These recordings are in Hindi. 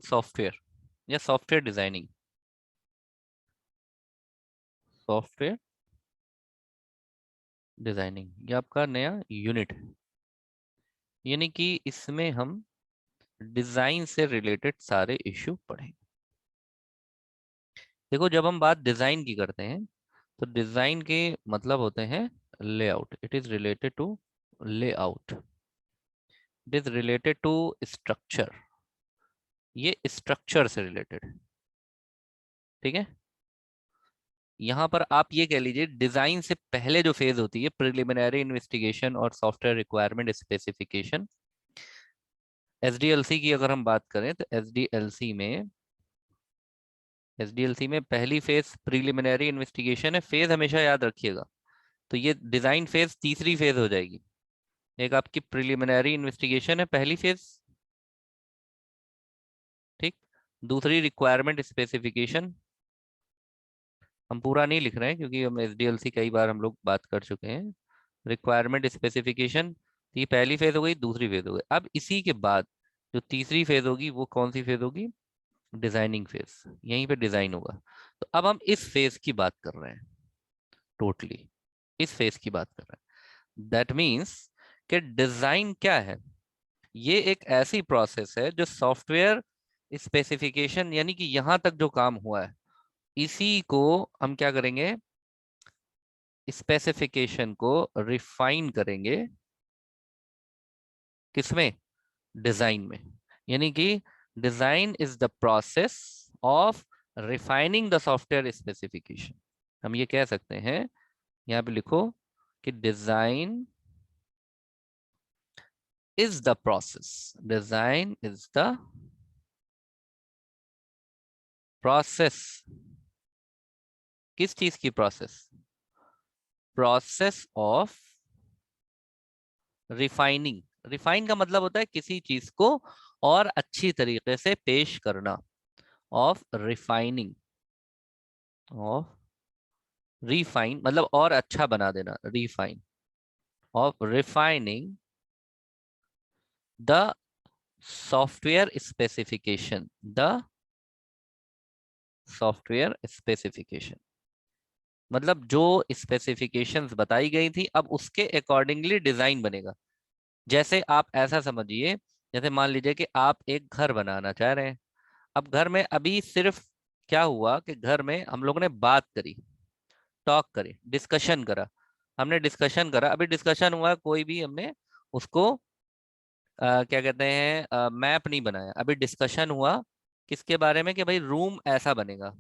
सॉफ्टवेयर या सॉफ्टवेयर डिजाइनिंग, सॉफ्टवेयर डिजाइनिंग ये आपका नया यूनिट है। यानी कि इसमें हम डिजाइन से रिलेटेड सारे इश्यू पढ़ेंगे। देखो, जब हम बात डिजाइन की करते हैं तो डिजाइन के मतलब होते हैं layout. It is related to layout, it is related to structure. ये स्ट्रक्चर से रिलेटेड है, ठीक है। यहाँ पर आप ये कह लीजिए, डिजाइन से पहले जो फेज होती है प्रिलिमिनरी इन्वेस्टिगेशन और सॉफ्टवेयर रिक्वायरमेंट स्पेसिफिकेशन, एसडीएलसी की अगर हम बात करें तो एसडीएलसी में पहली फेज प्रिलिमिनरी इन्वेस्टिगेशन है। फेज हमेशा याद रखिएगा। तो ये डिजाइन फेज तीसरी फेज हो जाएगी। एक आपकी प्रिलिमिनरी इन्वेस्टिगेशन है, पहली फेज, ठीक। दूसरी रिक्वायरमेंट स्पेसिफिकेशन, हम पूरा नहीं लिख रहे हैं क्योंकि हम एसडीएलसी कई बार हम लोग बात कर चुके हैं। रिक्वायरमेंट स्पेसिफिकेशन, ये पहली फेज हो गई, दूसरी फेज हो गई। अब इसी के बाद जो तीसरी फेज होगी वो कौन सी फेज होगी? Designing phase. यहीं पे डिजाइन होगा। तो अब हम इस फेज की बात कर रहे हैं, टोटली इस फेज की बात कर रहे हैं। दैट मीन्स कि डिजाइन क्या है? ये एक ऐसी प्रोसेस है जो सॉफ्टवेयर स्पेसिफिकेशन, यानी कि यहां तक जो काम हुआ है इसी को हम क्या करेंगे? स्पेसिफिकेशन को रिफाइन करेंगे। किसमें? डिजाइन में। यानी कि design is the process of refining the software specification. हम ये कह सकते हैं, यहां पे लिखो कि design is the process, design is the process. किस चीज की process? Process of refining. Refine का मतलब होता है किसी चीज को और अच्छी तरीके से पेश करना। ऑफ रिफाइनिंग, ऑफ रिफाइन मतलब और अच्छा बना देना, refine. Of refining the software specification, the software specification मतलब जो स्पेसिफिकेशंस बताई गई थी अब उसके अकॉर्डिंगली डिजाइन बनेगा। जैसे आप ऐसा समझिए, जैसे मान लीजिए कि आप एक घर बनाना चाह रहे हैं। अब घर में अभी सिर्फ क्या हुआ कि घर में हम लोगों ने बात करी, टॉक करी, डिस्कशन करा। हमने डिस्कशन करा, अभी डिस्कशन हुआ, कोई भी हमने उसको क्या कहते हैं, मैप नहीं बनाया। अभी डिस्कशन हुआ किसके बारे में? कि भाई रूम ऐसा बनेगा।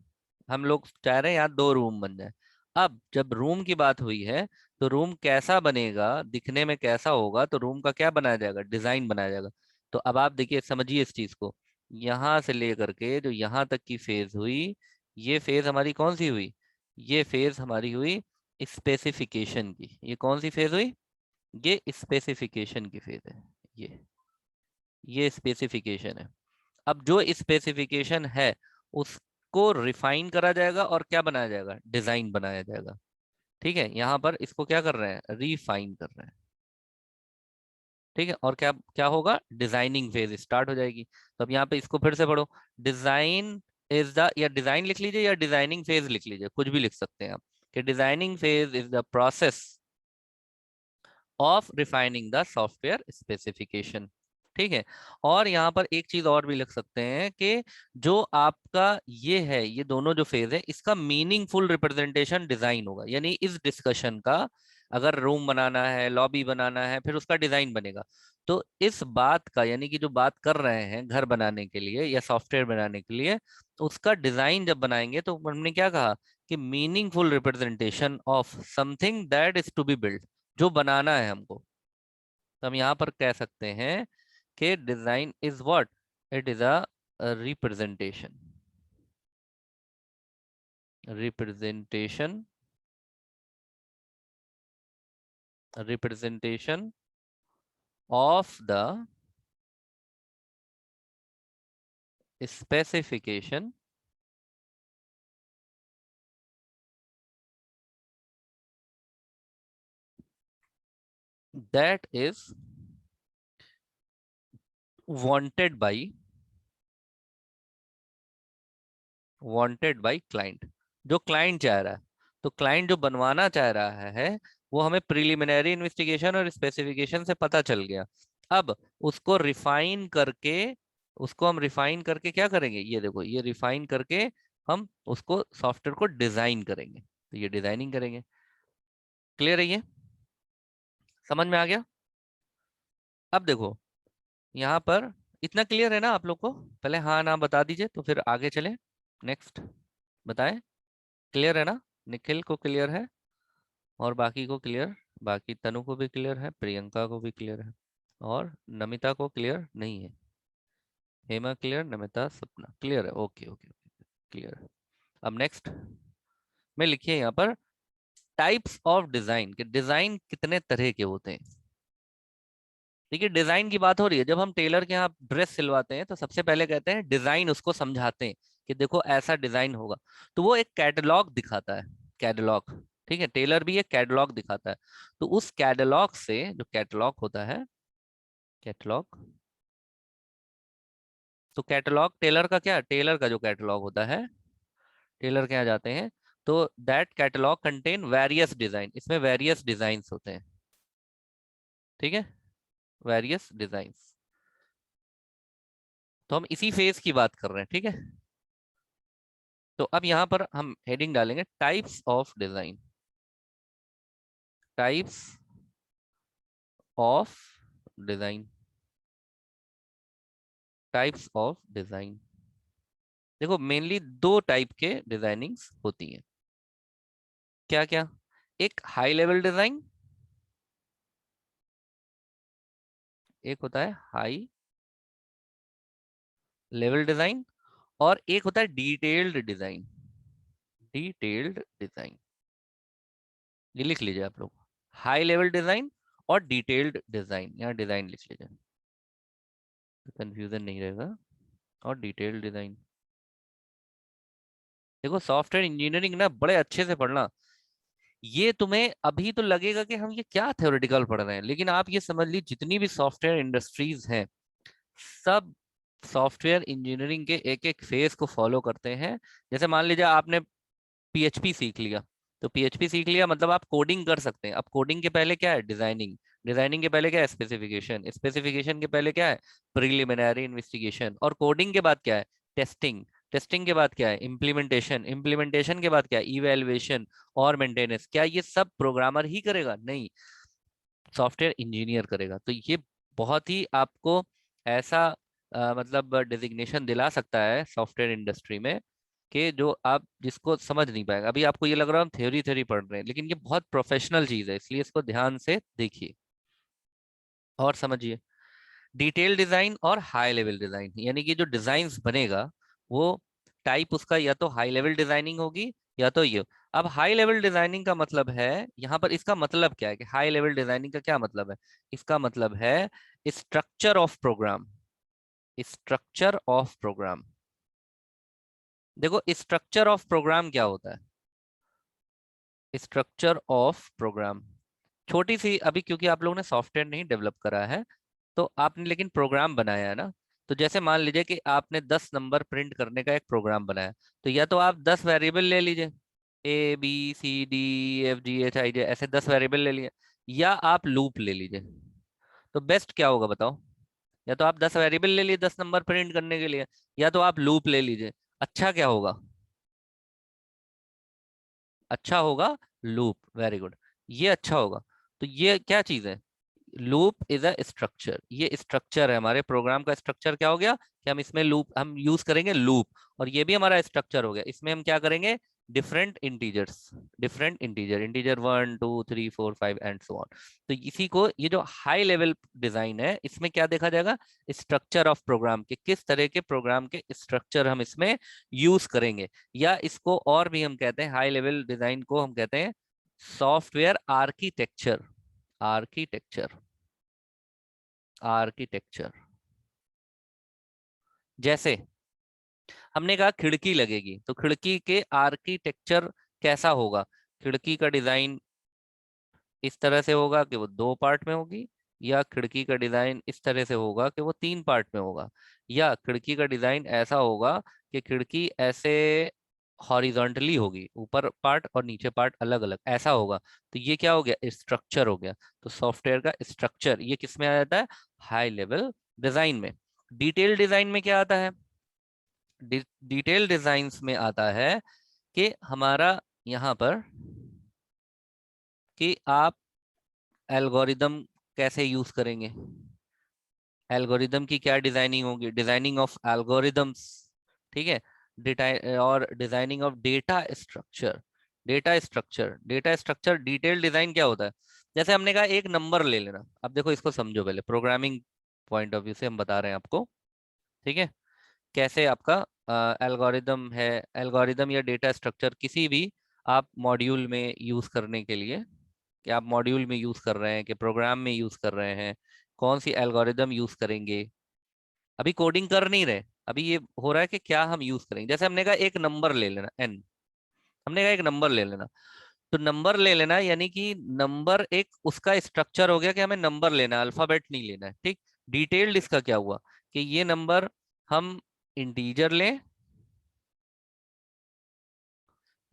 हम लोग चाह रहे हैं यहाँ 2 रूम बन जाए। अब जब रूम की बात हुई है तो रूम कैसा बनेगा, दिखने में कैसा होगा, तो रूम का क्या बनाया जाएगा? डिजाइन बनाया जाएगा। तो अब आप देखिए, समझिए इस चीज को। यहाँ से लेकर के जो यहाँ तक की फेज हुई, ये फेज हमारी कौन सी हुई? ये फेज हमारी हुई स्पेसिफिकेशन की। ये कौन सी फेज हुई? ये स्पेसिफिकेशन की फेज है। ये स्पेसिफिकेशन है। अब जो स्पेसिफिकेशन है उसको रिफाइन करा जाएगा और क्या बनाया जाएगा? डिजाइन बनाया जाएगा। ठीक है, यहाँ पर इसको क्या कर रहे हैं? रिफाइन कर रहे हैं। ठीक है, और क्या क्या होगा? डिजाइनिंग फेज स्टार्ट हो जाएगी। तो अब यहाँ पे इसको फिर से पढ़ो। डिजाइन इज द, या डिजाइन लिख लीजिए या डिजाइनिंग फेज लिख लीजिए, कुछ भी लिख सकते हैं आप। कि designing phase is the process of refining the software specification. ठीक है। और यहाँ पर एक चीज और भी लिख सकते हैं कि जो आपका ये है, ये दोनों जो फेज है, इसका मीनिंगफुल रिप्रेजेंटेशन डिजाइन होगा। यानी इस डिस्कशन का, अगर रूम बनाना है, लॉबी बनाना है, फिर उसका डिजाइन बनेगा। तो इस बात का, यानी कि जो बात कर रहे हैं घर बनाने के लिए या सॉफ्टवेयर बनाने के लिए, तो उसका डिजाइन जब बनाएंगे तो हमने क्या कहा? कि meaningful representation of something that is to be build, जो बनाना है हमको। तो हम यहाँ पर कह सकते हैं कि design is what? It is a representation, representation, representation of the specification that is wanted by wanted by client, जो क्लाइंट चाह रहा है। तो क्लाइंट जो बनवाना चाह रहा है वो हमें प्रिलिमिनरी इन्वेस्टिगेशन और स्पेसिफिकेशन से पता चल गया। अब उसको रिफाइन करके, उसको हम रिफाइन करके क्या करेंगे, ये देखो, ये रिफाइन करके हम उसको सॉफ्टवेयर को डिजाइन करेंगे। तो ये डिजाइनिंग करेंगे। क्लियर है ये? समझ में आ गया? अब देखो यहाँ पर इतना क्लियर है ना आप लोग को? पहले हाँ ना बता दीजिए तो फिर आगे चले। नेक्स्ट बताएं। क्लियर है ना? निखिल को क्लियर है और बाकी को क्लियर? बाकी तनु को भी क्लियर है, प्रियंका को भी क्लियर है, और नमिता को क्लियर नहीं है। हेमा क्लियर, नमिता, सपना क्लियर है। ओके ओके ओके, क्लियर है। अब नेक्स्ट में लिखिए यहाँ पर टाइप्स ऑफ डिजाइन, के डिजाइन कितने तरह के होते हैं। देखिए डिजाइन की बात हो रही है, जब हम टेलर के यहाँ ड्रेस सिलवाते हैं तो सबसे पहले कहते हैं डिजाइन, उसको समझाते हैं कि देखो ऐसा डिजाइन होगा। तो वो एक कैटलॉग दिखाता है, कैटलॉग। ठीक है, टेलर भी एक कैटलॉग दिखाता है। तो उस कैटलॉग से, जो कैटलॉग होता है, कैटलॉग, तो कैटलॉग टेलर का क्या, टेलर का जो कैटलॉग होता है, टेलर के यहाँ जाते हैं तो that catalogue contain various design, इसमें वेरियस डिजाइन्स होते हैं। ठीक है, वेरियस डिजाइन्स। तो हम इसी फेज की बात कर रहे हैं। ठीक है, तो अब यहां पर हम हेडिंग डालेंगे types of design, types of design, types of design. देखो मेनली दो टाइप के डिजाइनिंग्स होती हैं। क्या क्या? एक हाई लेवल डिजाइन, एक होता है हाई लेवल डिजाइन, और एक होता है डिटेल्ड डिजाइन, डिटेल्ड डिजाइन। ये लिख लीजिए आप लोग, हाई लेवल डिजाइन और डिटेल्ड डिजाइन, यहाँ डिजाइन लिख लीजिए, कंफ्यूजन नहीं रहेगा। और डिटेल्ड डिजाइन, देखो सॉफ्टवेयर इंजीनियरिंग ना बड़े अच्छे से पढ़ना। ये तुम्हें अभी तो लगेगा कि हम ये क्या थ्योरेटिकल पढ़ रहे हैं, लेकिन आप ये समझ लीजिए जितनी भी सॉफ्टवेयर इंडस्ट्रीज हैं, सब सॉफ्टवेयर इंजीनियरिंग के एक एक फेज को फॉलो करते हैं। जैसे मान लीजिए आपने पीएचपी सीख लिया, तो पीएचपी सीख लिया मतलब आप कोडिंग कर सकते हैं। अब कोडिंग के पहले क्या है, डिजाइनिंग, डिजाइनिंग के पहले क्या है, स्पेसिफिकेशन, स्पेसिफिकेशन के पहले क्या है, प्रिलिमिनरी इन्वेस्टिगेशन, और कोडिंग के बाद क्या है, टेस्टिंग, टेस्टिंग के बाद क्या है, इम्प्लीमेंटेशन, इम्प्लीमेंटेशन के बाद क्या है, इवेल्युएशन और मेंटेनेंस। क्या ये सब प्रोग्रामर ही करेगा? नहीं, सॉफ्टवेयर इंजीनियर करेगा। तो ये बहुत ही आपको ऐसा मतलब डिजिग्नेशन दिला सकता है सॉफ्टवेयर इंडस्ट्री में, कि जो आप जिसको समझ नहीं पाएगा। अभी आपको ये लग रहा है हम थ्योरी थ्योरी पढ़ रहे हैं, लेकिन ये बहुत प्रोफेशनल चीज है, इसलिए इसको ध्यान से देखिए और समझिए। डिटेल डिजाइन और हाई लेवल डिजाइन, यानी कि जो डिजाइन्स बनेगा वो टाइप उसका या तो हाई लेवल डिजाइनिंग होगी या तो ये। अब हाई लेवल डिजाइनिंग का मतलब है, यहाँ पर इसका मतलब क्या है कि हाई लेवल डिजाइनिंग का क्या मतलब है? इसका मतलब है structure of program, structure of program. देखो स्ट्रक्चर ऑफ प्रोग्राम क्या होता है? स्ट्रक्चर ऑफ प्रोग्राम छोटी सी, अभी क्योंकि आप लोगों ने सॉफ्टवेयर नहीं डेवलप करा है तो आपने लेकिन प्रोग्राम बनाया है ना। तो जैसे मान लीजिए कि आपने 10 नंबर प्रिंट करने का एक प्रोग्राम बनाया, तो या तो आप 10 वेरिएबल ले लीजिए, ABCDEFGHIJ, ऐसे 10 वेरिएबल ले लिए, या आप लूप ले लीजिए। तो बेस्ट क्या होगा बताओ? या तो आप 10 वेरिएबल ले लिए 10 नंबर प्रिंट करने के लिए, या तो आप लूप ले लीजिए। अच्छा क्या होगा? अच्छा होगा लूप, वेरी गुड, ये अच्छा होगा। तो ये क्या चीज है? लूप इज अ स्ट्रक्चर, ये स्ट्रक्चर है हमारे प्रोग्राम का। स्ट्रक्चर क्या हो गया कि हम इसमें लूप हम यूज करेंगे लूप, और ये भी हमारा स्ट्रक्चर हो गया। इसमें हम क्या करेंगे, different integers, different integer, integer 1 2 3 4 5 and so on. तो इसी को, ये जो हाई लेवल डिजाइन है, इसमें क्या देखा जाएगा, स्ट्रक्चर ऑफ प्रोग्राम के किस तरह के प्रोग्राम के स्ट्रक्चर हम इसमें यूज करेंगे। या इसको और भी हम कहते हैं, हाई लेवल डिजाइन को हम कहते हैं सॉफ्टवेयर आर्किटेक्चर, आर्किटेक्चर, आर्किटेक्चर। जैसे हमने कहा खिड़की लगेगी, तो खिड़की के आर्किटेक्चर कैसा होगा? खिड़की का डिजाइन इस तरह से होगा कि वो दो पार्ट में होगी, या खिड़की का डिजाइन इस तरह से होगा कि वो 3 पार्ट में होगा, या खिड़की का डिजाइन ऐसा होगा कि खिड़की ऐसे हॉरिजॉन्टली होगी, ऊपर पार्ट और नीचे पार्ट अलग अलग ऐसा होगा। तो ये क्या हो गया, स्ट्रक्चर हो गया। तो सॉफ्टवेयर का स्ट्रक्चर ये किस में आ जाता है, हाई लेवल डिजाइन में। डिटेल डिजाइन में क्या आता है, डिटेल डिजाइन्स में आता है कि हमारा यहाँ पर कि आप एल्गोरिदम कैसे यूज करेंगे, एल्गोरिदम की क्या डिजाइनिंग होगी, डिजाइनिंग ऑफ एल्गोरिदम्स, ठीक है। और designing of data structure, data structure detail design क्या होता है। जैसे हमने कहा एक नंबर ले लेना, अब देखो इसको समझो, पहले प्रोग्रामिंग पॉइंट ऑफ व्यू से हम बता रहे हैं आपको, ठीक है। कैसे आपका एल्गोरिदम है, एल्गोरिदम या डेटा स्ट्रक्चर किसी भी आप मॉड्यूल में यूज करने के लिए, कि आप मॉड्यूल में यूज कर रहे हैं कि प्रोग्राम में यूज कर रहे हैं, कौन सी एल्गोरिदम यूज करेंगे। अभी कोडिंग कर नहीं रहे, अभी ये हो रहा है कि क्या हम यूज करेंगे। जैसे हमने कहा एक नंबर ले लेना n, हमने कहा एक नंबर ले लेना, तो नंबर ले लेना यानी कि नंबर एक उसका स्ट्रक्चर हो गया कि हमें नंबर लेना है, अल्फाबेट नहीं लेना है, ठीक। डिटेल्ड इसका क्या हुआ कि ये नंबर हम इंटीजर लें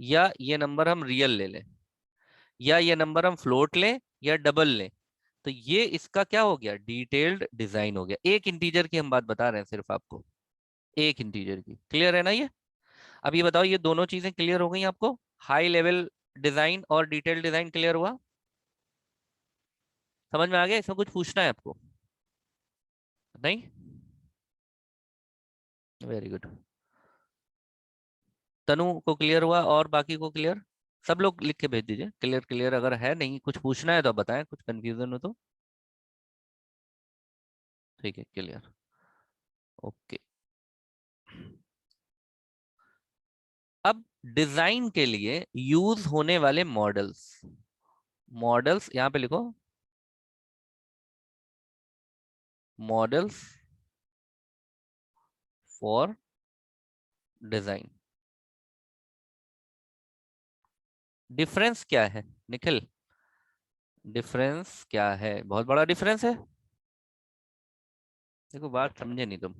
या ये नंबर हम रियल ले लें, या ये नंबर हम फ्लोट लें या डबल लें। तो ये इसका क्या हो गया, डिटेल्ड डिजाइन हो गया। एक इंटीजर की हम बात बता रहे हैं सिर्फ आपको, एक इंटीजर की, क्लियर है ना ये। अब ये बताओ, ये दोनों चीजें क्लियर हो गई आपको, हाई लेवल डिजाइन और डिटेल डिजाइन क्लियर हुआ, समझ में आ गया, इसमें कुछ पूछना है आपको, नहीं। Very good. तनु को क्लियर हुआ और बाकी को क्लियर, सब लोग लिख के भेज दीजिए क्लियर क्लियर, अगर है नहीं कुछ पूछना है तो आप बताएं, कुछ कंफ्यूजन हो तो। ठीक है, क्लियर, ओके। अब डिजाइन के लिए यूज होने वाले मॉडल्स, मॉडल्स यहां पे लिखो, मॉडल्स फॉर डिजाइन। डिफरेंस क्या है निखिल, डिफरेंस क्या है, बहुत बड़ा डिफरेंस है। देखो बात समझे नहीं तुम,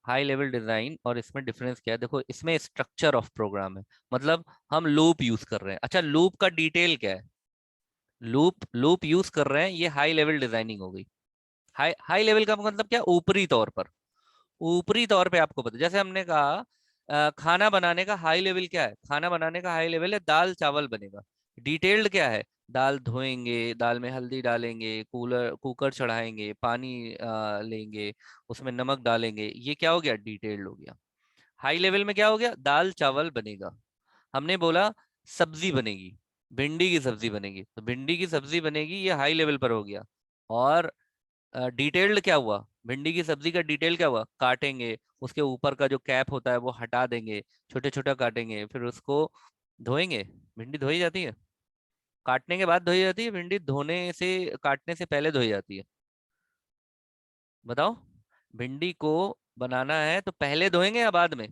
हाई लेवल डिजाइन और इसमें डिफरेंस क्या है, देखो इसमें स्ट्रक्चर ऑफ प्रोग्राम है, मतलब हम लूप यूज कर रहे हैं। अच्छा लूप का डिटेल क्या है, लूप लूप यूज कर रहे हैं, ये हाई लेवल डिजाइनिंग हो गई। हाई हाई लेवल का मतलब क्या, ऊपरी तौर पर, ऊपरी तौर पे आपको पता, जैसे हमने कहा खाना बनाने का हाई लेवल क्या है, खाना बनाने का हाई लेवल है दाल चावल बनेगा। डिटेल्ड क्या है, दाल धोएंगे, दाल में हल्दी डालेंगे, कुकर चढ़ाएंगे, पानी लेंगे, उसमें नमक डालेंगे, ये क्या हो गया, डिटेल्ड हो गया। हाई लेवल में क्या हो गया, दाल चावल बनेगा। हमने बोला सब्जी बनेगी, भिंडी की सब्जी बनेगी, तो भिंडी की सब्जी बनेगी, ये हाई लेवल पर हो गया। और डिटेल्ड क्या हुआ, भिंडी की सब्जी का डिटेल क्या हुआ, काटेंगे, उसके ऊपर का जो कैप होता है वो हटा देंगे, छोटे छोटे काटेंगे, फिर उसको धोएंगे। भिंडी धोई जाती है, काटने के बाद धोई जाती है, भिंडी धोने से, काटने से पहले धोई जाती है, बताओ। भिंडी को बनाना है तो पहले धोएंगे या बाद में,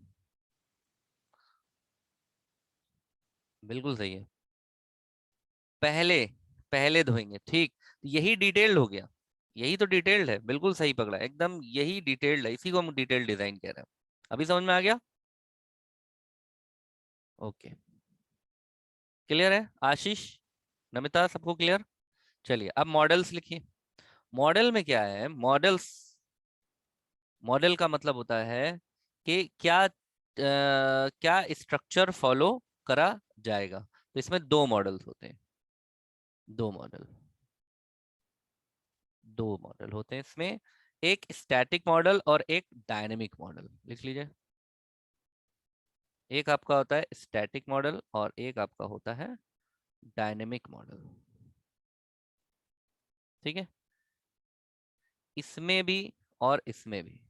बिल्कुल सही है, पहले, पहले धोएंगे, ठीक। यही डिटेल्ड हो गया, यही तो डिटेल्ड है, बिल्कुल सही पकड़ा एकदम, यही डिटेल्ड है, इसी को हम डिटेल्ड डिजाइन कह रहे हैं। अभी समझ में आ गया, ओके। क्लियर है आशीष, नमिता, सबको क्लियर। चलिए अब मॉडल्स लिखिए। मॉडल में क्या है, मॉडल्स, मॉडल का मतलब होता है कि क्या क्या स्ट्रक्चर फॉलो करा जाएगा। तो इसमें दो मॉडल्स होते हैं, दो मॉडल, दो मॉडल होते हैं इसमें, एक स्टैटिक मॉडल और एक डायनेमिक मॉडल, लिख लीजिए। एक आपका होता है स्टैटिक मॉडल और एक आपका होता है डायनेमिक मॉडल, ठीक है। इसमें भी और इसमें भी,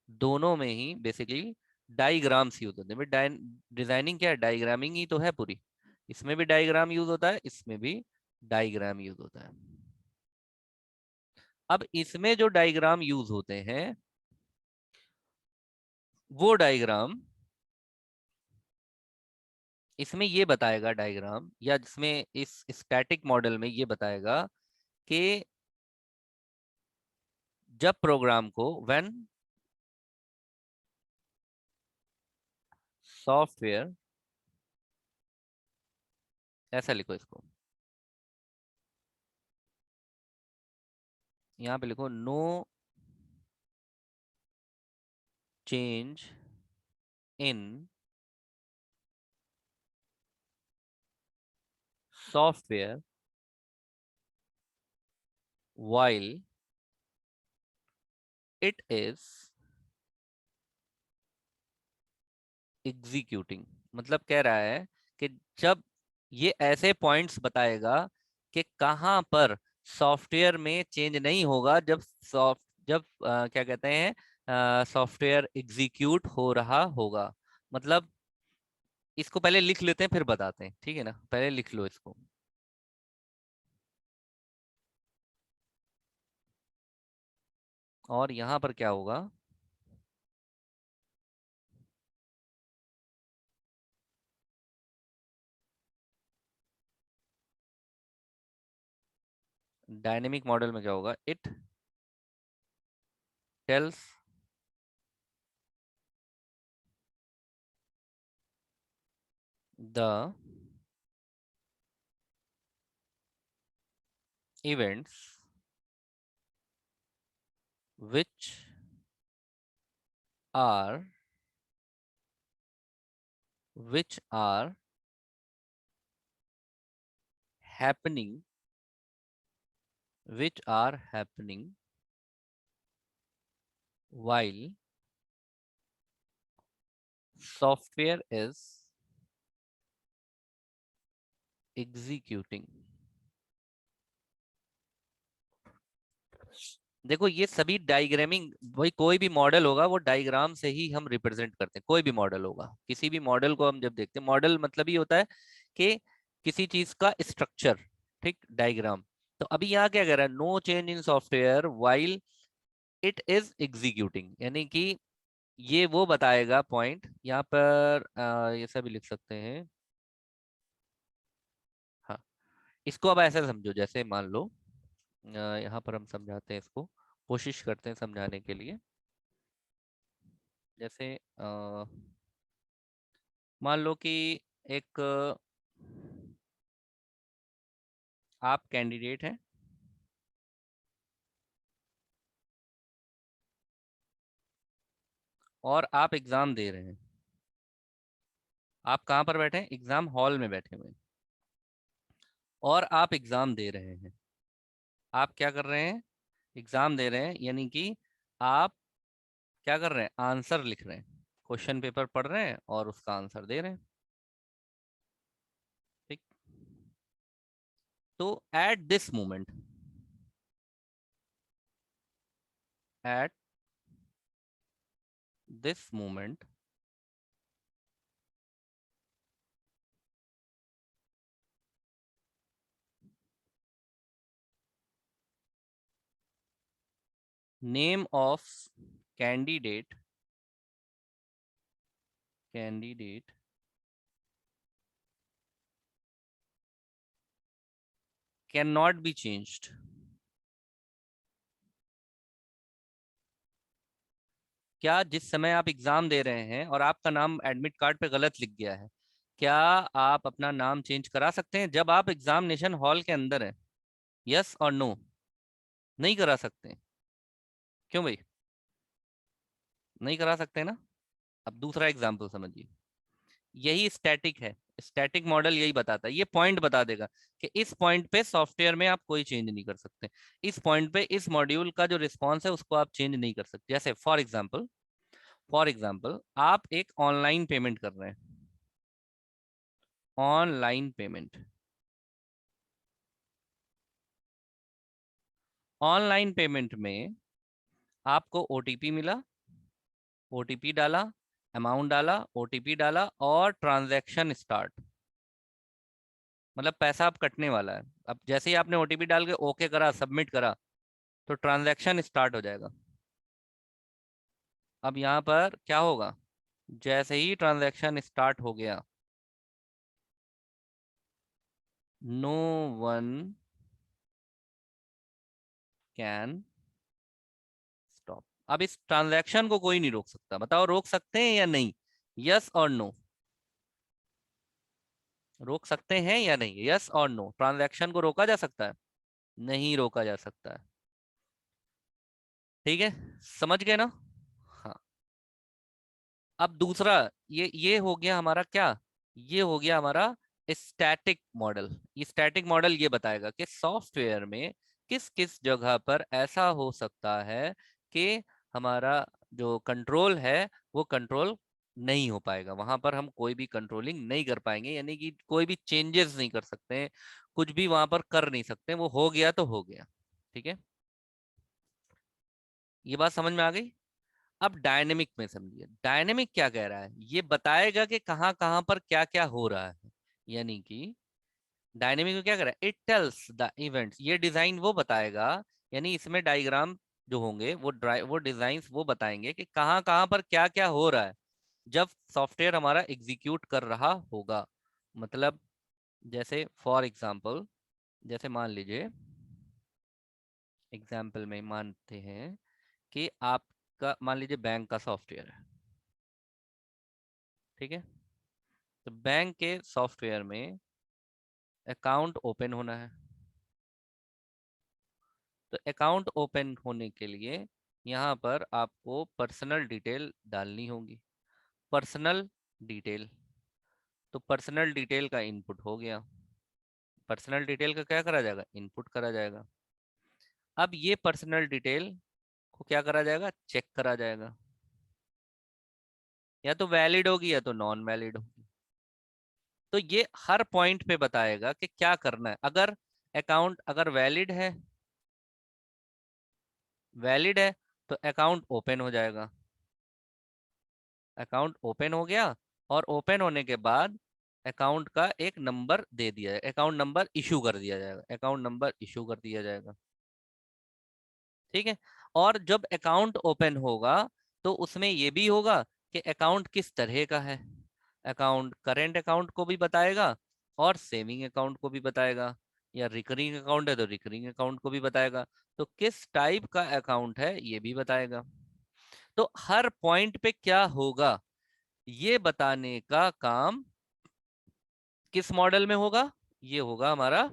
दोनों में ही बेसिकली डाइग्राम्स यूज होते हैं। डिजाइनिंग क्या है, डाइग्रामिंग ही तो है पूरी। इसमें भी डाइग्राम यूज होता है, इसमें भी डाइग्राम यूज होता है। अब इसमें जो डाइग्राम यूज होते हैं, वो डाइग्राम इसमें ये बताएगा, डायग्राम या जिसमें इस स्टैटिक मॉडल में ये बताएगा कि जब प्रोग्राम को व्हेन सॉफ्टवेयर, ऐसा लिखो इसको, यहाँ पे लिखो no change in software while it is executing. मतलब कह रहा है कि जब ये ऐसे पॉइंट्स बताएगा कि कहाँ पर सॉफ्टवेयर में चेंज नहीं होगा, जब क्या कहते हैं, सॉफ्टवेयर एग्जीक्यूट हो रहा होगा। मतलब इसको पहले लिख लेते हैं फिर बताते हैं, ठीक है ना, पहले लिख लो इसको। और यहाँ पर क्या होगा, डायनेमिक मॉडल में क्या होगा, it tells the events which are which are happening which are happening while software is executing। देखो ये सभी डाइग्रामिंग, भाई कोई भी मॉडल होगा वो डायग्राम से ही हम रिप्रेजेंट करते हैं। कोई भी मॉडल होगा, किसी भी मॉडल को हम जब देखते हैं, मॉडल मतलब ये होता है कि किसी चीज का स्ट्रक्चर, ठीक, डायग्राम। तो अभी यहाँ क्या कह रहा है, no change in software while it is executing, यानी कि ये वो बताएगा पॉइंट यहाँ पर, ये सभी लिख सकते हैं। हाँ, इसको अब ऐसे समझो, जैसे मान लो यहाँ पर हम समझाते हैं इसको, कोशिश करते हैं समझाने के लिए। जैसे मान लो कि एक आप कैंडिडेट हैं और आप एग्जाम दे रहे हैं। आप कहाँ पर बैठे हैं, एग्जाम हॉल में बैठे हुए हैं, और आप एग्जाम दे रहे हैं। आप क्या कर रहे हैं, एग्जाम दे रहे हैं, यानी कि आप क्या कर रहे हैं, आंसर लिख रहे हैं, क्वेश्चन पेपर पढ़ रहे हैं और उसका आंसर दे रहे हैं, ठीक। तो at this moment, at this moment name of candidate candidate can not be changed. क्या जिस समय आप एग्जाम दे रहे हैं और आपका नाम एडमिट कार्ड पे गलत लिख गया है, क्या आप अपना नाम चेंज करा सकते हैं जब आप एग्जामिनेशन हॉल के अंदर हैं? यस और नो? नहीं करा सकते। क्यों भाई, नहीं करा सकते ना? अब दूसरा एग्जाम्पल समझिए, यही स्टैटिक है। स्टैटिक मॉडल यही बताता है, ये पॉइंट बता देगा कि इस पॉइंट पे सॉफ्टवेयर में आप कोई चेंज नहीं कर सकते, इस पॉइंट पे इस मॉड्यूल का जो रिस्पॉन्स है उसको आप चेंज नहीं कर सकते। जैसे फॉर एग्जाम्पल आप एक ऑनलाइन पेमेंट कर रहे हैं, ऑनलाइन पेमेंट, ऑनलाइन पेमेंट में आपको ओटीपी मिला, ओटीपी डाला, अमाउंट डाला, ओटीपी डाला और ट्रांजैक्शन स्टार्ट, मतलब पैसा अब कटने वाला है। अब जैसे ही आपने ओटीपी डाल के ओके करा, सबमिट करा, तो ट्रांजैक्शन स्टार्ट हो जाएगा। अब यहाँ पर क्या होगा, जैसे ही ट्रांजैक्शन स्टार्ट हो गया, नो वन कैन अब इस ट्रांजैक्शन को कोई नहीं रोक सकता, बताओ रोक सकते हैं या नहीं? यस और नो, रोक सकते हैं या नहीं? यस और नो, ट्रांजैक्शन को रोका जा सकता है? नहीं रोका जा सकता है। ठीक है, समझ गए ना? हाँ। अब दूसरा, ये हो गया हमारा क्या, ये हो गया हमारा स्टैटिक मॉडल। ये स्टैटिक मॉडल ये बताएगा कि सॉफ्टवेयर में किस किस जगह पर ऐसा हो सकता है कि हमारा जो कंट्रोल है वो कंट्रोल नहीं हो पाएगा, वहां पर हम कोई भी कंट्रोलिंग नहीं कर पाएंगे, यानी कि कोई भी चेंजेस नहीं कर सकते हैं, कुछ भी वहां पर कर नहीं सकते, वो हो गया तो हो गया। ठीक है, ये बात समझ में आ गई? अब डायनेमिक में समझिए, डायनेमिक क्या कह रहा है, ये बताएगा कि कहाँ कहाँ पर क्या क्या हो रहा है। यानी कि डायनेमिक में क्या कर रहा है, इट टेल्स द इवेंट्स, ये डिजाइन वो बताएगा, यानी इसमें डायग्राम जो होंगे वो डिजाइंस वो बताएंगे कि कहाँ कहाँ पर क्या क्या हो रहा है जब सॉफ्टवेयर हमारा एग्जीक्यूट कर रहा होगा। मतलब जैसे फॉर एग्जांपल, जैसे मान लीजिए, एग्जांपल में मानते हैं कि आपका मान लीजिए बैंक का सॉफ्टवेयर है। ठीक है, तो बैंक के सॉफ्टवेयर में अकाउंट ओपन होना है। तो अकाउंट ओपन होने के लिए यहाँ पर आपको पर्सनल डिटेल डालनी होगी। पर्सनल डिटेल, तो पर्सनल डिटेल का इनपुट हो गया। पर्सनल डिटेल का क्या करा जाएगा, इनपुट करा जाएगा। अब ये पर्सनल डिटेल को क्या करा जाएगा, चेक करा जाएगा, या तो वैलिड होगी या तो नॉन वैलिड होगी। तो ये हर पॉइंट पे बताएगा कि क्या करना है। अगर अकाउंट अगर वैलिड है तो अकाउंट ओपन हो जाएगा। अकाउंट ओपन हो गया, और ओपन होने के बाद अकाउंट का एक नंबर दे दिया है, अकाउंट नंबर इशू कर दिया जाएगा, अकाउंट नंबर इशू कर दिया जाएगा। ठीक है, और जब अकाउंट ओपन होगा तो उसमें ये भी होगा कि अकाउंट किस तरह का है। अकाउंट करेंट अकाउंट को भी बताएगा और सेविंग अकाउंट को भी बताएगा, या रिकरिंग अकाउंट है तो रिकरिंग अकाउंट को भी बताएगा, तो किस टाइप का अकाउंट है ये भी बताएगा। तो हर पॉइंट पे क्या होगा ये बताने का काम किस मॉडल में होगा, ये होगा हमारा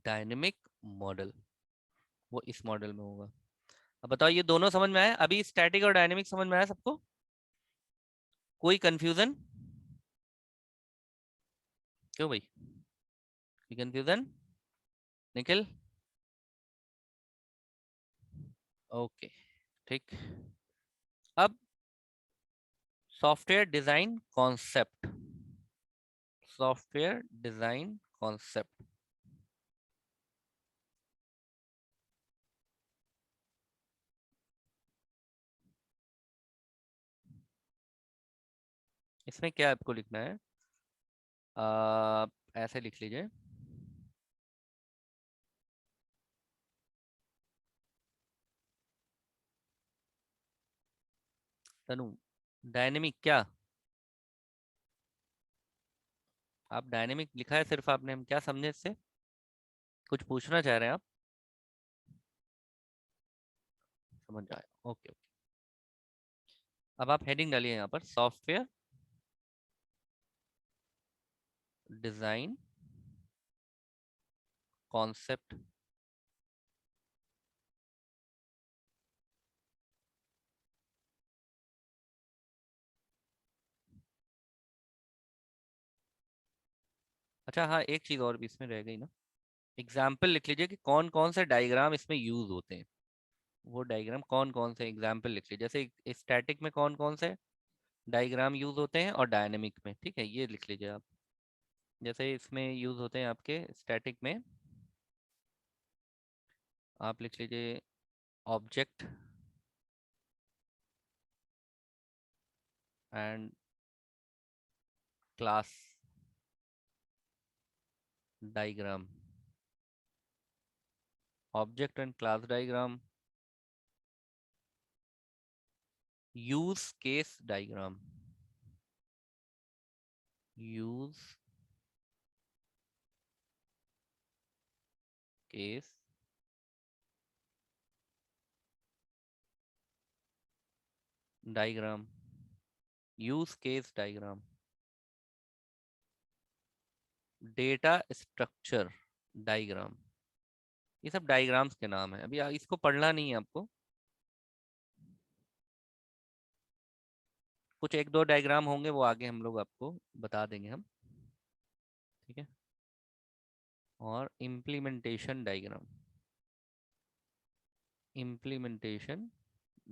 डायनेमिक मॉडल, वो इस मॉडल में होगा। अब बताओ ये दोनों समझ में आया? अभी स्टैटिक और डायनेमिक समझ में आया सबको? कोई कंफ्यूजन? क्यों भाई, कोई कंफ्यूजन? निखिल? ओके, ठीक। अब software design concept, software design concept, इसमें क्या आपको लिखना है, ऐसे लिख लीजिए, तनु, डायनेमिक क्या, आप डायनेमिक लिखा है सिर्फ आपने, हम क्या समझे इससे, कुछ पूछना चाह रहे हैं आप? समझ आए, ओके ओके। अब आप हेडिंग डालिए यहाँ पर, सॉफ्टवेयर डिजाइन कॉन्सेप्ट। अच्छा हाँ, एक चीज और भी इसमें रह गई ना, एग्जाम्पल लिख लीजिए कि कौन कौन से डायग्राम इसमें यूज होते हैं। वो डायग्राम कौन कौन से, एग्जाम्पल लिख लीजिए, जैसे स्टैटिक में कौन कौन से डायग्राम यूज होते हैं और डायनेमिक में, ठीक है, ये लिख लीजिए आप। जैसे इसमें यूज होते हैं आपके स्टैटिक में, आप लिख लीजिए object and class diagram, object and class diagram, use case diagram, use case diagram, use case diagram, data structure diagram, ये सब डायग्राम्स के नाम है। अभी इसको पढ़ना नहीं है आपको, कुछ एक दो डायग्राम होंगे वो आगे हम लोग आपको बता देंगे हम, ठीक है। और इम्प्लीमेंटेशन डायग्राम, इम्प्लीमेंटेशन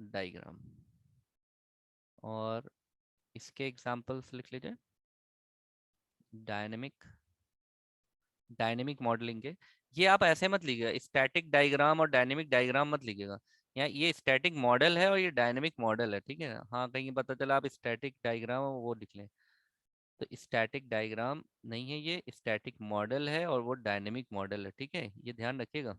डायग्राम, और इसके एग्जांपल्स लिख लीजिए। डायनेमिक, डायनेमिक मॉडलिंग के, ये आप ऐसे मत लिखिएगा, स्टैटिक डायग्राम और डायनेमिक डायग्राम मत लिखिएगा। यहाँ ये स्टैटिक मॉडल है और ये डायनेमिक मॉडल है, ठीक है। हाँ, कहीं पता चला आप स्टैटिक डायग्राम वो लिख लें, तो स्टैटिक डायग्राम नहीं है, ये स्टैटिक मॉडल है और वो डायनेमिक मॉडल है, ठीक है, ये ध्यान रखिएगा।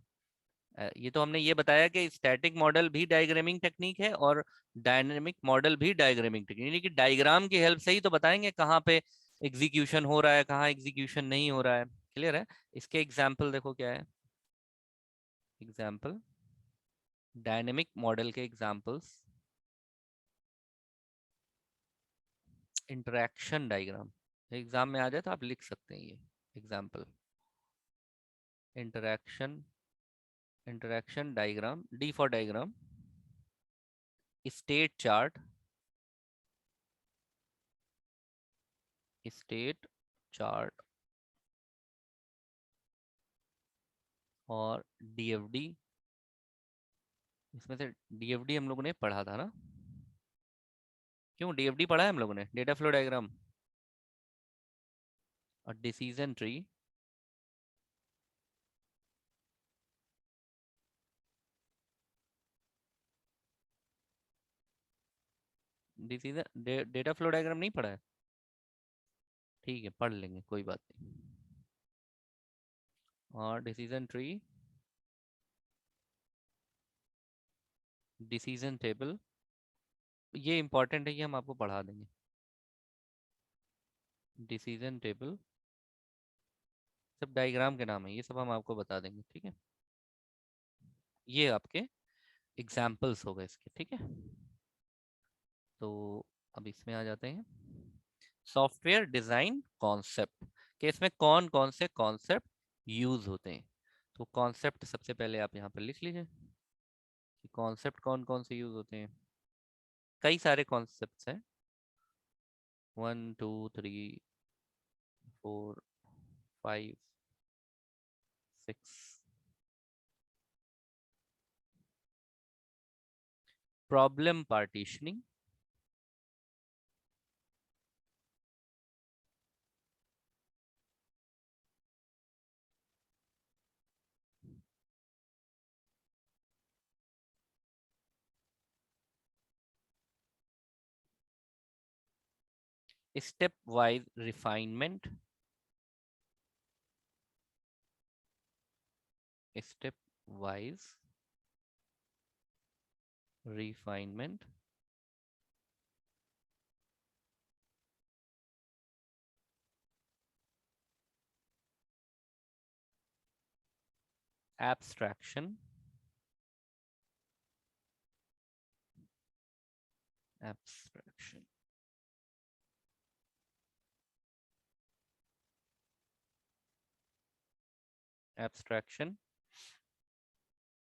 ये तो हमने ये बताया कि स्टैटिक मॉडल भी डायग्रामिंग टेक्निक है और डायनेमिक मॉडल भी डायग्रामिंग टेक्निक, यानी कि डायग्राम की हेल्प से ही तो बताएंगे कहाँ पे एग्जीक्यूशन हो रहा है, कहाँ एग्जीक्यूशन नहीं हो रहा है। क्लियर है। इसके एग्जाम्पल देखो क्या है, एग्जाम्पल डायनेमिक मॉडल के एग्जाम्पल्स, इंटरेक्शन डायग्राम, एग्जाम में आ जाए तो आप लिख सकते हैं ये example. Interaction, interaction diagram, D for diagram, state chart, state chart, और डीएफडी। इसमें से डीएफडी हम लोगों ने पढ़ा था ना, क्यों डीएफडी पढ़ा है हम लोगों ने, डेटा फ्लो डायग्राम। और decision tree, decision data flow diagram नहीं पढ़ा है, ठीक है पढ़ लेंगे कोई बात नहीं। और डिसीजन ट्री, डिसीजन टेबल, ये इंपॉर्टेंट है, ये हम आपको पढ़ा देंगे। डिसीजन टेबल, सब डायग्राम के नाम है, ये सब हम आपको बता देंगे, ठीक है। ये आपके एग्जाम्पल्स हो गए इसके, ठीक है। तो अब इसमें आ जाते हैं सॉफ्टवेयर डिजाइन कॉन्सेप्ट, कि इसमें कौन कौन से कॉन्सेप्ट यूज होते हैं। तो कॉन्सेप्ट सबसे पहले आप यहाँ पर लिख लीजिए कि कॉन्सेप्ट कौन कौन से यूज होते हैं। कई सारे कॉन्सेप्ट्स हैं, 1 2 3 4 5 6। Problem partitioning, step wise refinement, step wise refinement, abstraction, abstraction, abstraction,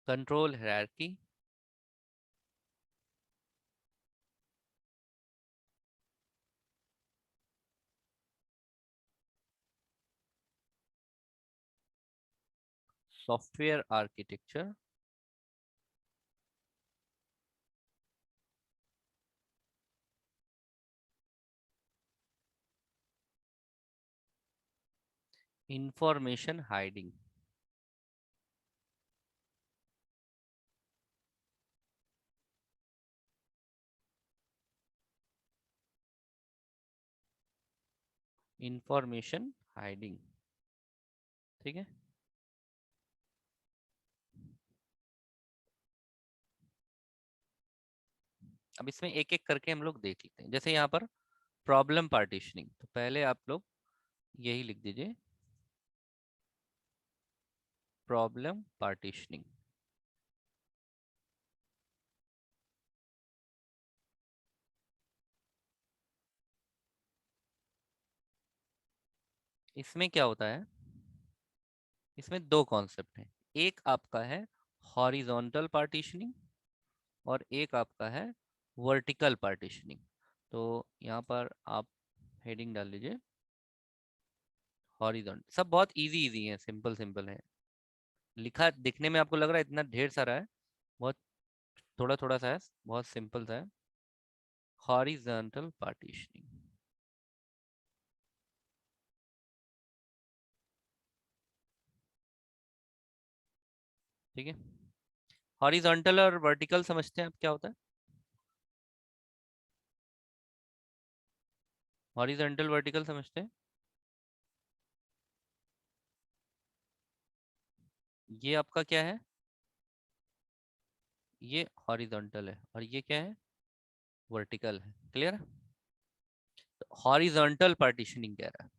control hierarchy, software architecture, information hiding. Information hiding, ठीक है। अब इसमें एक एक करके हम लोग देख लेते हैं। जैसे यहाँ पर प्रॉब्लम पार्टीशनिंग, तो पहले आप लोग यही लिख दीजिए, प्रॉब्लम पार्टीशनिंग। इसमें क्या होता है, इसमें दो कॉन्सेप्ट हैं। एक आपका है हॉरिजॉन्टल पार्टीशनिंग और एक आपका है वर्टिकल पार्टीशनिंग। तो यहाँ पर आप हेडिंग डाल लीजिए हॉरिजॉन्टल। सब बहुत इजी इजी है, सिंपल सिंपल है। लिखा दिखने में आपको लग रहा है इतना ढेर सारा है, बहुत थोड़ा थोड़ा सा है, बहुत सिंपल सा है। हॉरिजॉन्टल पार्टीशनिंग, ठीक है। हॉरिजॉन्टल और वर्टिकल समझते हैं आप क्या होता है? हॉरिजॉन्टल वर्टिकल समझते हैं? ये आपका क्या है, ये हॉरिजॉन्टल है और ये क्या है, वर्टिकल है। क्लियर है? तो हॉरिजॉन्टल पार्टीशनिंग कह रहा है।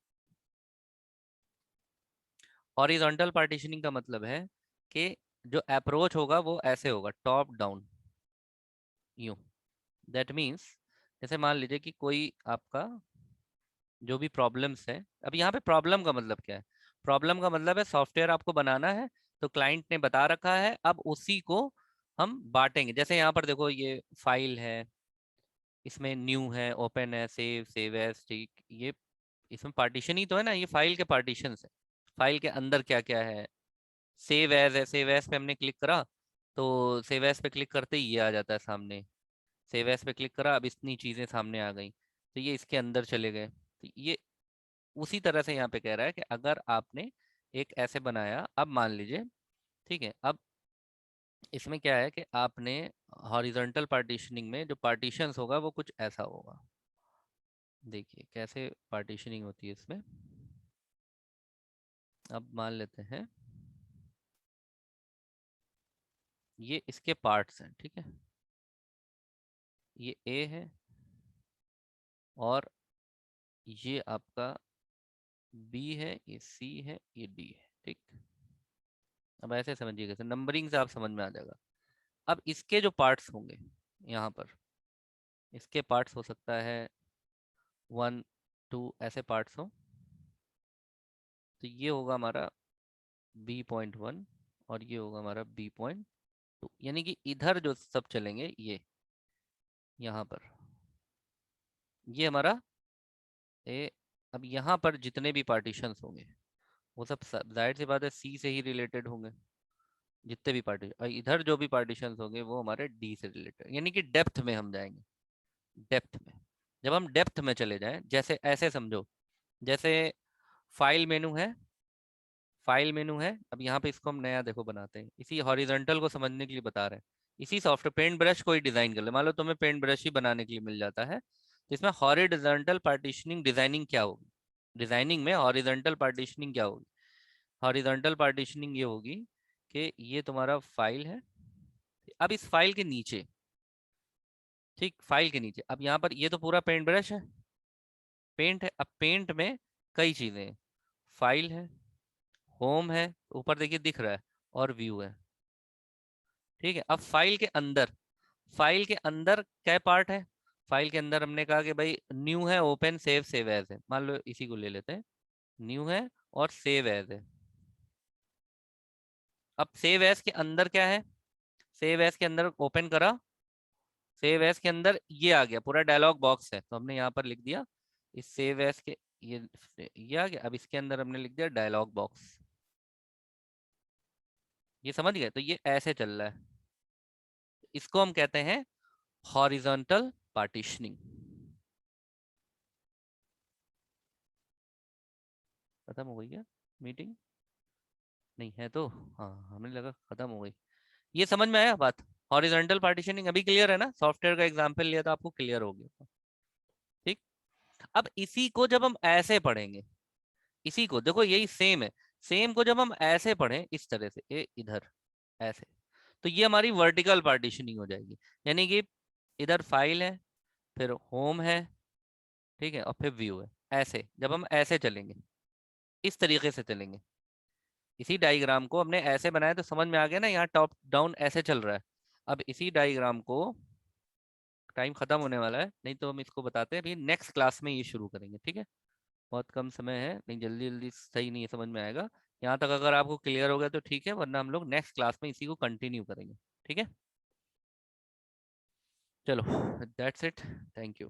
हॉरिजॉन्टल पार्टीशनिंग का मतलब है कि जो अप्रोच होगा वो ऐसे होगा, टॉप डाउन, यूं। दैट मीन्स जैसे मान लीजिए कि कोई आपका जो भी प्रॉब्लम्स है, अब यहाँ पे प्रॉब्लम का मतलब क्या है? प्रॉब्लम का मतलब है सॉफ्टवेयर आपको बनाना है, तो क्लाइंट ने बता रखा है, अब उसी को हम बांटेंगे। जैसे यहाँ पर देखो ये फाइल है, इसमें न्यू है, ओपन है, सेव एज, ठीक। ये इसमें पार्टीशन ही तो है ना, ये फाइल के पार्टीशन है। फाइल के अंदर क्या क्या है, सेव एज है, सेव एज पे हमने क्लिक करा तो सेव एज पे क्लिक करते ही ये आ जाता है सामने। सेव एज पे क्लिक करा, अब इतनी चीजें सामने आ गई, तो ये इसके अंदर चले गए। तो ये उसी तरह से यहाँ पे कह रहा है कि अगर आपने एक ऐसे बनाया, अब मान लीजिए, ठीक है, अब इसमें क्या है कि आपने हॉरिजॉन्टल पार्टीशनिंग में जो पार्टीशंस होगा वो कुछ ऐसा होगा। देखिए कैसे पार्टीशनिंग होती है इसमें। अब मान लेते हैं ये इसके पार्ट्स हैं, ठीक है। ये ए है और ये आपका बी है, ये सी है, ये डी है, ठीक। अब ऐसे समझिएगा, तो नंबरिंग से आप समझ में आ जाएगा। अब इसके जो पार्ट्स होंगे यहाँ पर, इसके पार्ट्स हो सकता है 1 2 ऐसे पार्ट्स हो। तो ये होगा हमारा B.1 और ये होगा हमारा B.2, यानी कि इधर जो सब चलेंगे ये यहाँ पर, ये हमारा ए। अब यहाँ पर जितने भी पार्टीशंस होंगे वो सब जाहिर सी बात है सी से ही रिलेटेड होंगे, जितने भी पार्टीशन। और इधर जो भी पार्टीशंस होंगे वो हमारे डी से रिलेटेड, यानी कि डेप्थ में हम जाएंगे। डेप्थ में, जब हम डेप्थ में चले जाएं, जैसे ऐसे समझो, जैसे फाइल मेनू है, फाइल मेनू है। अब यहाँ पे इसको हम नया देखो बनाते हैं, इसी हॉरिजॉन्टल को समझने के लिए बता रहे हैं। इसी सॉफ्टवेयर पेंट ब्रश कोई डिजाइन कर ले, मान लो तुम्हें पेंट ब्रश ही बनाने के लिए मिल जाता है, तो इसमें हॉरिजॉन्टल पार्टीशनिंग डिजाइनिंग क्या होगी, डिजाइनिंग में हॉरिजॉन्टल पार्टीशनिंग क्या होगी? हॉरिजॉन्टल पार्टीशनिंग ये होगी कि ये तुम्हारा फाइल है, अब इस फाइल के नीचे, ठीक, फाइल के नीचे, अब यहाँ पर ये तो पूरा पेंट ब्रश है, पेंट है। अब पेंट में कई चीजें हैं, फाइल है, होम है, ऊपर देखिए दिख रहा है, और व्यू है, ठीक है। अब फाइल के अंदर, फाइल के अंदर क्या पार्ट है? फाइल के अंदर हमने कहा कि भाई न्यू है, ओपन, सेव एज है, मान लो इसी को ले लेते हैं, न्यू है और सेव एज है। अब सेव एज के अंदर क्या है? सेव एज के अंदर ओपन करा, सेव एज के अंदर ये आ गया, पूरा डायलॉग बॉक्स है, तो हमने यहाँ पर लिख दिया इस सेव एज के, ये आ गया। अब इसके अंदर हमने लिख दिया डायलॉग बॉक्स। ये समझ गए? तो ये ऐसे चल रहा है, इसको हम कहते हैं हॉरिजॉन्टल पार्टीशनिंग। खत्म हो गई क्या मीटिंग? नहीं है तो, हाँ हमें लगा खत्म हो गई। ये समझ में आया बात? हॉरिजॉन्टल पार्टीशनिंग अभी क्लियर है ना? सॉफ्टवेयर का एग्जांपल लिया तो आपको क्लियर हो गया, ठीक। अब इसी को जब हम ऐसे पढ़ेंगे, इसी को देखो यही सेम है, सेम को जब हम ऐसे पढ़ें इस तरह से, इधर ऐसे, तो ये हमारी वर्टिकल पार्टीशनिंग हो जाएगी। यानी कि इधर फाइल है, फिर होम है, ठीक है, और फिर व्यू है। ऐसे जब हम ऐसे चलेंगे, इस तरीके से चलेंगे, इसी डायग्राम को हमने ऐसे बनाया तो समझ में आ गया ना, यहाँ टॉप डाउन ऐसे चल रहा है। अब इसी डायग्राम को, टाइम खत्म होने वाला है, नहीं तो हम इसको बताते हैं अभी, नेक्स्ट क्लास में ये शुरू करेंगे, ठीक है। बहुत कम समय है, नहीं जल्दी जल्दी सही नहीं है, समझ में आएगा। यहाँ तक अगर आपको क्लियर हो गया तो ठीक है, वरना हम लोग नेक्स्ट क्लास में इसी को कंटिन्यू करेंगे। ठीक है, चलो, दैट्स इट, थैंक यू।